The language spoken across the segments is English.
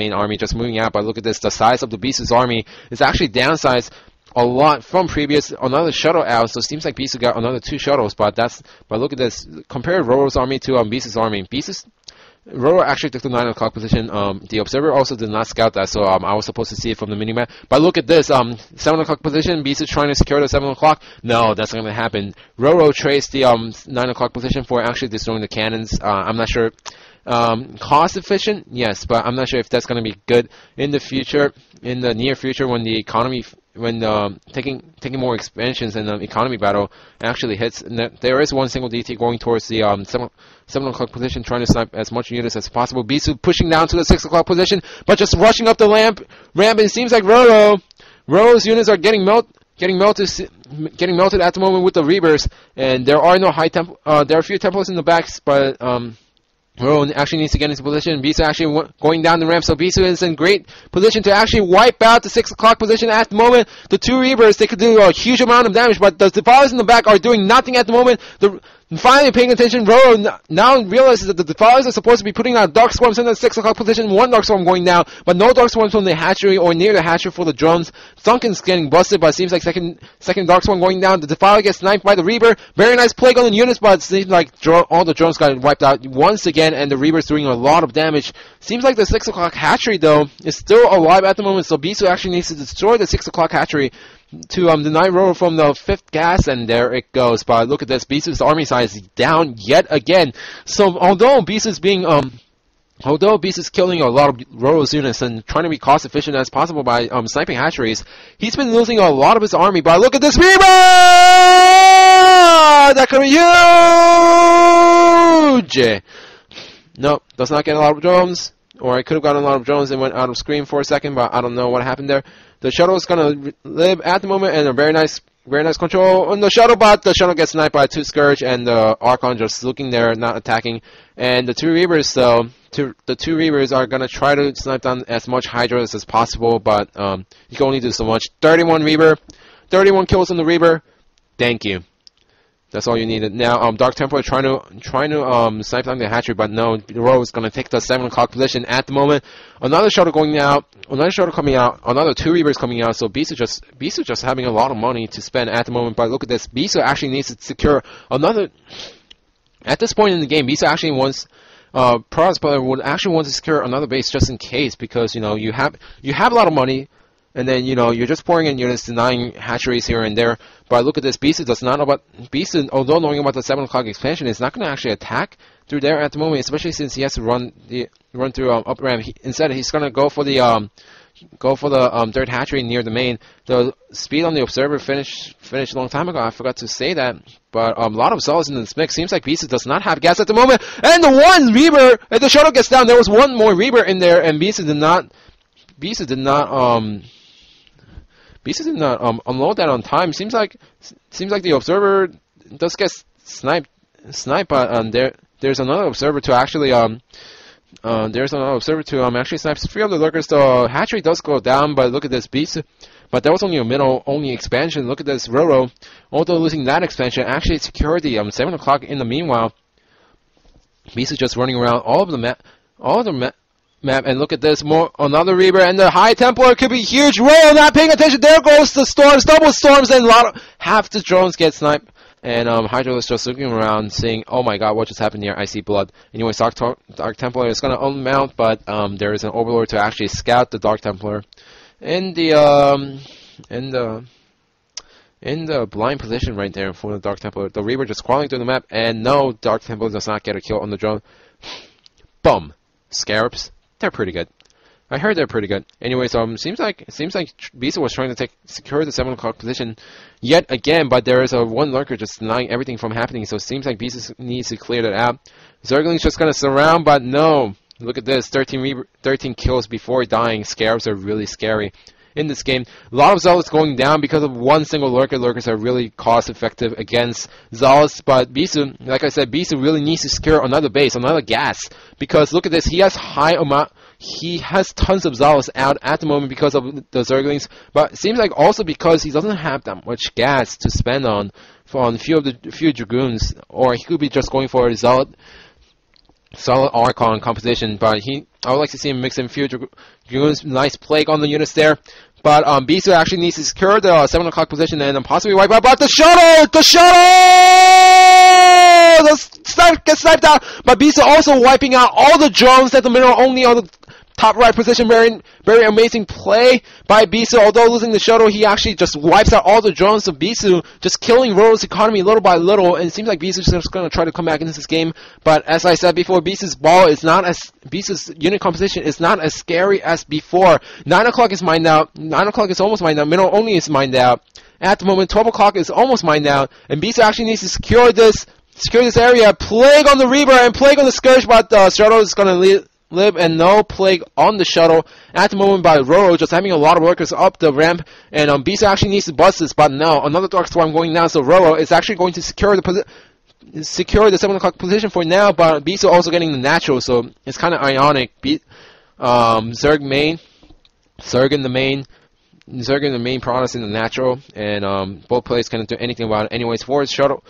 main army just moving out. But look at this, the size of the Beast's army is actually downsized a lot from previous. Another shuttle out, so it seems like Beast got another 2 shuttles. But look at this, compare Roro's army to Beast's army. Roro actually took the 9 o'clock position. The observer also did not scout that, so I was supposed to see it from the minimap. But look at this, 7 o'clock position. Beast is trying to secure the 7 o'clock. No, that's not going to happen. Roro traced the 9 o'clock position for actually destroying the cannons. I'm not sure. Cost efficient, yes, but I'm not sure if that's going to be good in the future, in the near future, when the economy, taking more expansions and the economy battle actually hits. There is one single DT going towards the 7 o'clock position, trying to snipe as much units as possible. Bisu pushing down to the 6 o'clock position, but just rushing up the ramp. It seems like Roro's units are getting melted at the moment with the Reavers, and there are no high temp. There are a few Templars in the backs, but Roro actually needs to get into position. Bisu actually going down the ramp, so Bisu is in great position to actually wipe out the 6 o'clock position at the moment. The 2 Reavers, they could do a huge amount of damage, but the Defilers in the back are doing nothing at the moment. Finally paying attention, Roro now realizes that the Defilers are supposed to be putting out Dark Swarms in the 6 o'clock position. 1 Dark Swarm going down, but no Dark Swarms from the hatchery or near the hatchery for the drones. Sunken's getting busted, but it seems like second Dark Swarm going down. The Defiler gets sniped by the Reaver. Very nice plague on the units, but it seems like all the drones got wiped out once again, and the Reaver's doing a lot of damage. Seems like the 6 o'clock hatchery, though, is still alive at the moment, so Bisu actually needs to destroy the 6 o'clock hatchery to deny Roro from the 5th gas, and there it goes. But look at this, Bisu's army size is down yet again. So although Bisu's killing a lot of Roro's units and trying to be cost efficient as possible by sniping hatcheries, he's been losing a lot of his army. But look at this Reaver! That could be huge! Nope, does not get a lot of drones. Or I could have gotten a lot of drones and went out of screen for a second, but I don't know what happened there. The shuttle is going to live at the moment, and a very nice control on the shuttle, but the shuttle gets sniped by 2 Scourge, and the Archon just looking there, not attacking. And the 2 Reavers, though, the 2 Reavers are going to try to snipe down as much Hydras as possible, but you can only do so much. 31 Reaver, 31 kills on the Reaver. Thank you. That's all you needed. Now, Dark Templar trying to snipe down the hatchery, but no, Roro is going to take the 7 o'clock position at the moment. Another shuttle going out, another shuttle coming out, another 2 Reavers coming out, so Bisu just having a lot of money to spend at the moment. But look at this, Bisu actually needs to secure another. At this point in the game, Bisu actually wants, Protoss player would actually want to secure another base just in case, because you have a lot of money. And then, you're just pouring in units, denying hatcheries here and there. But look at this, Beast does not know about... Beast, although knowing about the 7 o'clock expansion, is not going to actually attack through there at the moment, especially since he has to run through up ramp. Instead, he's going to go for the 3rd hatchery near the main. The speed on the observer finished a long time ago. I forgot to say that. But a lot of Zealots in this mix. Seems like Beast does not have gas at the moment. And the 1 Reaver, and the shuttle gets down. There was 1 more Reaver in there, and Beast did not unload that on time. Seems like the observer does get sniped, but there's another observer to actually actually snipe 3 of the lurkers. The hatchery does go down, but look at this Beast. But that was only a only expansion. Look at this Roro, although losing that expansion, actually secured the 7 o'clock. In the meanwhile, Beast is just running around all of the map, and look at this, another Reaver, and the High Templar could be huge. Roro not paying attention. There goes the storms, double storms, and half the drones get sniped. And Hydra is just looking around, saying, "Oh my God, what just happened here? I see blood." Anyway, Dark Templar is going to unmount, but there is an Overlord to actually scout the Dark Templar in the blind position right there for the Dark Templar. The Reaver just crawling through the map, and no, Dark Templar does not get a kill on the drone. Bum. Scarabs. They're pretty good. I heard they're pretty good. Anyways, seems like Bisa was trying to secure the 7 o'clock position yet again, but there is a 1 lurker just denying everything from happening. So it seems like Bisa needs to clear that out. Zergling's just gonna surround, but no. Look at this, 13 kills before dying. Scarabs are really scary in this game. A lot of Zealots going down because of 1 single lurker. Lurkers are really cost effective against Zealots, but Bisu, like I said, Bisu really needs to secure another base, another gas, because look at this, he has tons of Zealots out at the moment because of the Zerglings, but it seems like also because he doesn't have that much gas to spend on a few Dragoons, or he could be just going for a Zealot solid Archon composition, but I would like to see him mix in few Dragoons. Nice plague on the units there. But Bisu actually needs to secure the 7 o'clock position and possibly wipe out. But the shuttle! The snipe gets sniped out. But Bisu also wiping out all the drones at the middle only on the top right position. Very amazing play by Bisu. Although losing the shuttle, he actually just wipes out all the drones of Bisu, just killing Roro's economy little by little. And it seems like Bisu's just going to try to come back into this game. But as I said before, Bisu's unit composition is not as scary as before. 9 o'clock is mined out. 9 o'clock is almost mined out. Middle only is mined out. At the moment, 12 o'clock is almost mined out. And Bisu actually needs to secure this area. Plague on the Reaver and Plague on the Scourge, but the shuttle is going to live and no plague on the shuttle at the moment by Roro, just having a lot of workers up the ramp, and Bisu actually needs to bust this, but no, another Dark Swarm going down, so Roro is actually going to secure the 7 o'clock position for now, but Bisu also getting the natural, so it's kind of ironic. Zerg in the main product in the natural, and both players can't do anything about it. Anyways, for his shuttle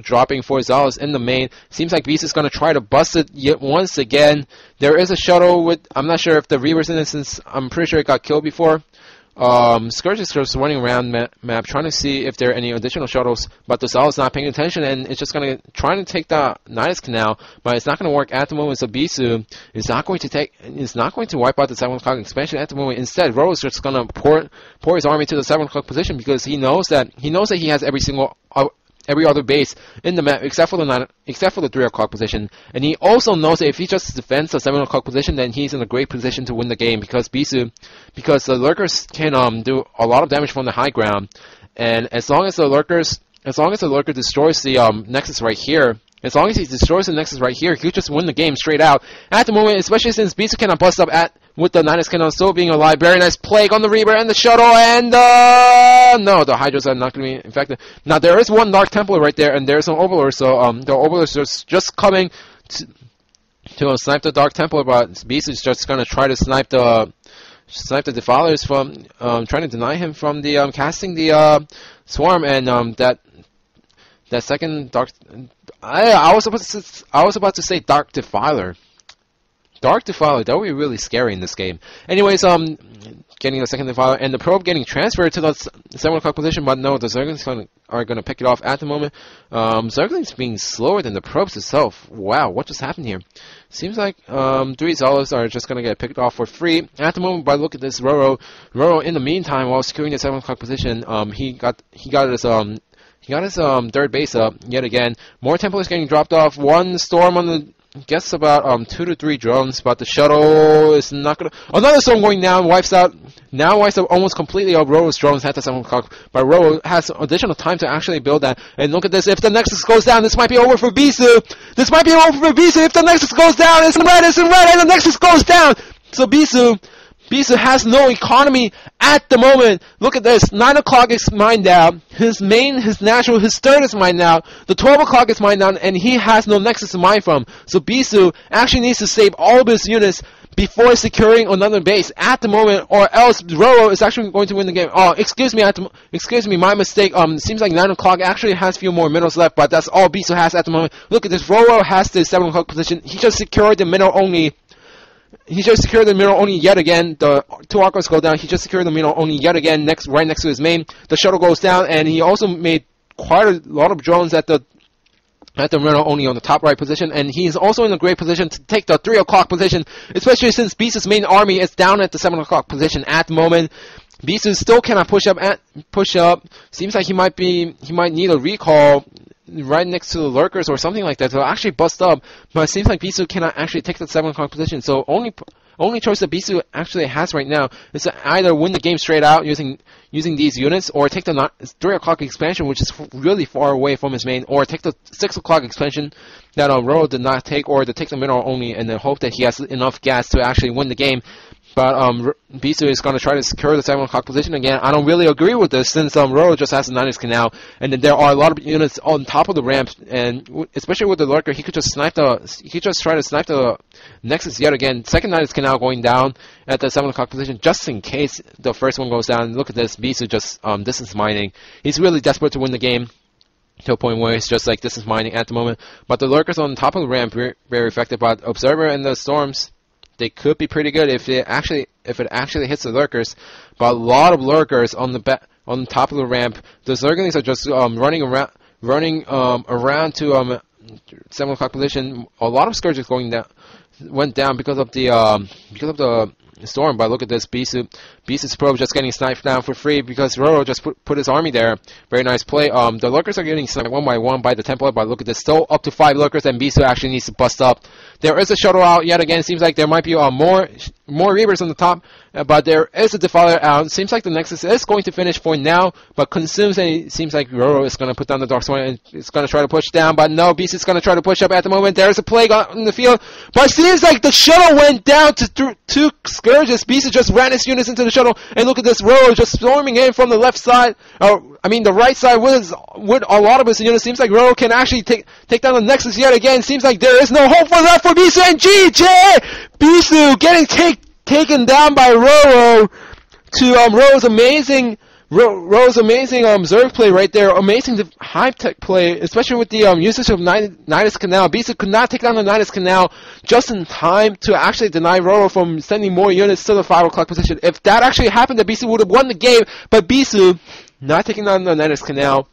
dropping for Zalos in the main. Seems like Beast is going to try to bust it yet once again. There is a shuttle with, I'm not sure if the Reaver's in it, since I'm pretty sure it got killed before. Scourge is just running around map trying to see if there are any additional shuttles, but the Zalos not paying attention, and it's just going to try to take the Nidus Canal, but it's not going to work at the moment. So Bisu is not going to wipe out the 7 o'clock expansion at the moment. Instead, Roro is just going to pour his army to the 7 o'clock position, because he knows that he has every other base in the map except for the 3 o'clock position, and he also knows that if he just defends the 7 o'clock position, then he's in a great position to win the game, because the lurkers can do a lot of damage from the high ground, and as long as the lurker destroys the nexus right here. As long as he destroys the nexus right here, he'll just win the game straight out. At the moment, especially since Bisu cannot bust up with the Nidus Cannon still being alive. Very nice plague on the Reaver and the shuttle, and no, the Hydras are not going to be infected. Now, there is one Dark Templar right there, and there's an Overlord, so the Overlord is just coming to snipe the Dark Templar, but Bisu is just going to try to snipe the Defilers from trying to deny him from the casting the Swarm, and that second Dark. I was about to say Dark Defiler. Dark Defiler, that would be really scary in this game. Anyways, getting the second Defiler, and the probe getting transferred to the 7 o'clock position, but no, the Zerglings are going to pick it off at the moment. Zerglings being slower than the probes itself. Wow, what just happened here? Seems like 3 Zalos are just going to get picked off for free at the moment. But look at this, Roro in the meantime, while securing the 7 o'clock position, he got his third base up yet again. More Templars getting dropped off. One Storm on the gets about 2 to 3 drones, but the shuttle is not gonna. Another Storm going down wipes out almost completely of Roro's drones at the 7 o'clock. But Roro has additional time to actually build that. And look at this. If the Nexus goes down, this might be over for Bisu. If the Nexus goes down, it's in red, and the Nexus goes down. So Bisu has no economy at the moment. Look at this. 9 o'clock is mined out. His main, his natural, his third is mined out. The 12 o'clock is mined out, and he has no nexus to mine from. So Bisu actually needs to save all of his units before securing another base at the moment, or else Roro is actually going to win the game. Oh, excuse me, my mistake. Seems like 9 o'clock actually has a few more middles left, but that's all Bisu has at the moment. Look at this. Roro has the 7 o'clock position. He just secured the middle only. Yet again. The 2 archers go down. He just secured the middle only yet again, right next to his main. The shuttle goes down, and he also made quite a lot of drones at the middle only on the top right position, and he's also in a great position to take the 3 o'clock position, especially since Beast's main army is down at the 7 o'clock position at the moment. Beast still cannot push up. Seems like he might need a recall right next to the lurkers or something like that to actually bust up, but it seems like Bisu cannot actually take the 7 o'clock position, so only choice that Bisu actually has right now is to either win the game straight out using these units, or take the 3 o'clock expansion, which is really far away from his main, or take the 6 o'clock expansion that Roro did not take, or to take the middle only and then hope that he has enough gas to actually win the game. But Bisu is going to try to secure the 7 o'clock position again. I don't really agree with this, since Roro just has the Nidus Canal, and then there are a lot of units on top of the ramp, and especially with the lurker, he could just try to snipe the Nexus yet again. Second Nidus Canal going down at the 7 o'clock position, just in case the first one goes down. Look at this, Bisu just distance mining. He's really desperate to win the game. to a point where it's just like this is mining at the moment. But the lurkers on top of the ramp very effective. But Observer and the Storms, they could be pretty good if it actually hits the lurkers. But a lot of lurkers on the top of the ramp. The Zerglings are just running around to 7 o'clock position. A lot of Scourges went down because of the storm. But look at this, Bisu's probe just getting sniped down for free because Roro just put his army there. Very nice play. The lurkers are getting sniped one by one by the Templar, but look at this, still up to 5 lurkers, and Bisu actually needs to bust up. There is a shuttle out yet again. Seems like there might be more Reavers on the top, but there is a Defiler out. Seems like the Nexus is going to finish for now, but consumes, and it seems like Roro is going to put down the Darkstorm and it's going to try to push down, but no, Bisu is going to try to push up at the moment. There is a plague on the field, but it seems like the shuttle went down to 2 Scourges. Bisu just ran his units into the shuttle, and look at this, Roro just storming in from the left side, the right side with a lot of his units. Seems like Roro can actually take down the Nexus yet again. Seems like there is no hope for that for Bisu, and GG! Bisu getting taken down by Roro to Roro's amazing Zerg play right there. Amazing high-tech play, especially with the usage of Nidus Canal. Bisu could not take down the Nidus Canal just in time to actually deny Roro from sending more units to the 5 o'clock position. If that actually happened, then Bisu would have won the game, but Bisu not taking down the Nidus Canal.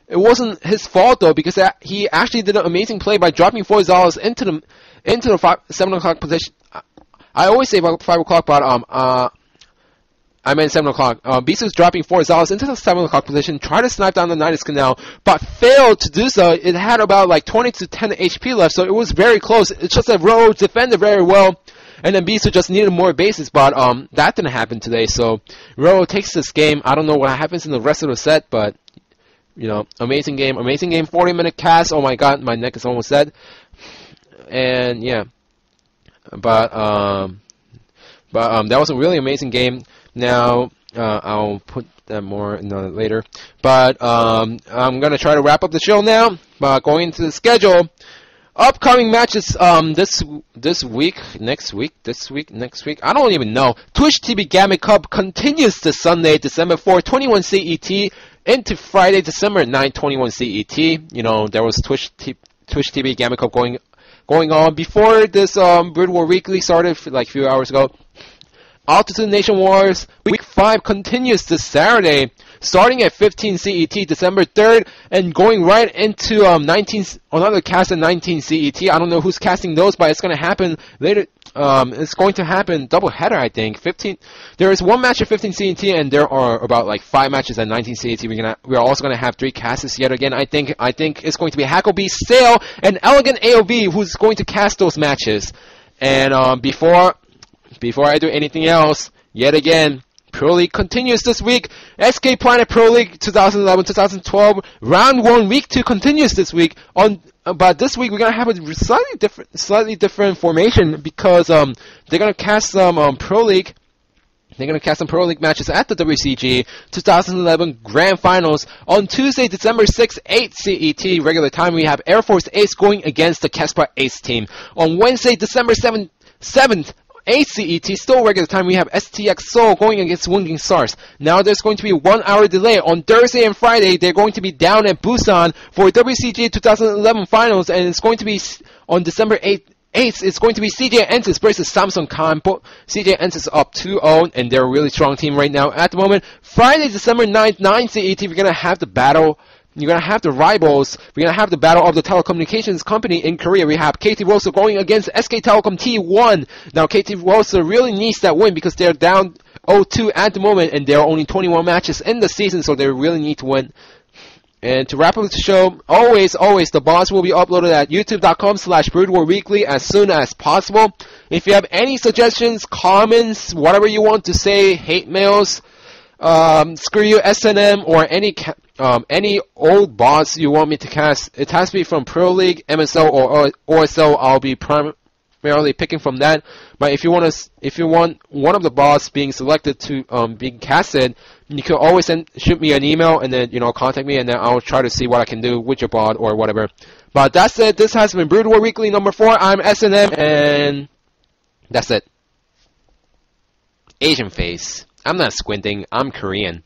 It wasn't his fault though, because he actually did an amazing play by dropping 4 Zalas into the 7 o'clock position. I always say about 5 o'clock, but I meant 7 o'clock. Bisu's dropping 4 Zalas into the 7 o'clock position, tried to snipe down the Nidus Canal, but failed to do so. It had about like 20 to 10 HP left, so it was very close. It's just that Roro defended very well, and then Bisu just needed more bases, but that didn't happen today. So Roro takes this game. I don't know what happens in the rest of the set, but amazing game, 40-minute cast. Oh my god, my neck is almost dead. And yeah, but that was a really amazing game. Now I'll put that more later. But I'm gonna try to wrap up the show now. But going into the schedule, upcoming matches this week, next week, I don't even know. Twitch TV Gamut Cup continues this Sunday, December 4, 21 CET, into Friday, December 9, 21 CET. There was Twitch TV Gamut Cup going on before this BroodWar Weekly started like a few hours ago. Altitude Nation Wars Week 5 continues this Saturday, starting at 15 CET, December 3rd, and going right into another cast at 19 CET. I don't know who's casting those, but it's going to happen later. It's going to happen double header, I think. There is 1 match at 15 CET, and there are about like 5 matches at 19 CET. We're also going to have 3 casts yet again. I think it's going to be Hackleby, Sale, and Elegant AOV who's going to cast those matches. And before I do anything else, yet again, Pro League continues this week. SK Planet Pro League 2011-2012 Round 1 Week 2 continues this week. But this week we're gonna have a slightly different formation because they're gonna cast some Pro League. They're going to cast some Pro League matches at the WCG 2011 Grand Finals on Tuesday, December 6, 8 CET. Regular time, we have Air Force Ace going against the Kespa Ace team. On Wednesday, December 7th, 8 CET, still regular time, we have STX Seoul going against Winging Stars. Now there's going to be a 1 hour delay. On Thursday and Friday, they're going to be down at Busan for WCG 2011 Finals, and it's going to be on December 8th, it's going to be CJ Entis versus Samsung Khan. CJ Entis up 2-0, and they're a really strong team right now at the moment. Friday, December 9th, 9 CET, we're going to have the battle. You're going to have the rivals. We're going to have the battle of the telecommunications company in Korea. We have KT Rosa going against SK Telecom T1. Now, KT Rosa really needs that win because they're down 0-2 at the moment, and there are only 21 matches in the season, so they really need to win. And to wrap up the show, always, the boss will be uploaded at youtube.com/BroodWarWeekly as soon as possible. If you have any suggestions, comments, whatever you want to say, hate mails, screw you SNM, or any old boss you want me to cast, it has to be from Pro League, MSO, or OSO. I'll be primarily picking from that. But if you want one of the boss being selected to being casted, you can always shoot me an email and then contact me, and then I'll try to see what I can do with your bot or whatever. But that's it. This has been BroodWar Weekly number 4. I'm SNM, and that's it. Asian face. I'm not squinting. I'm Korean.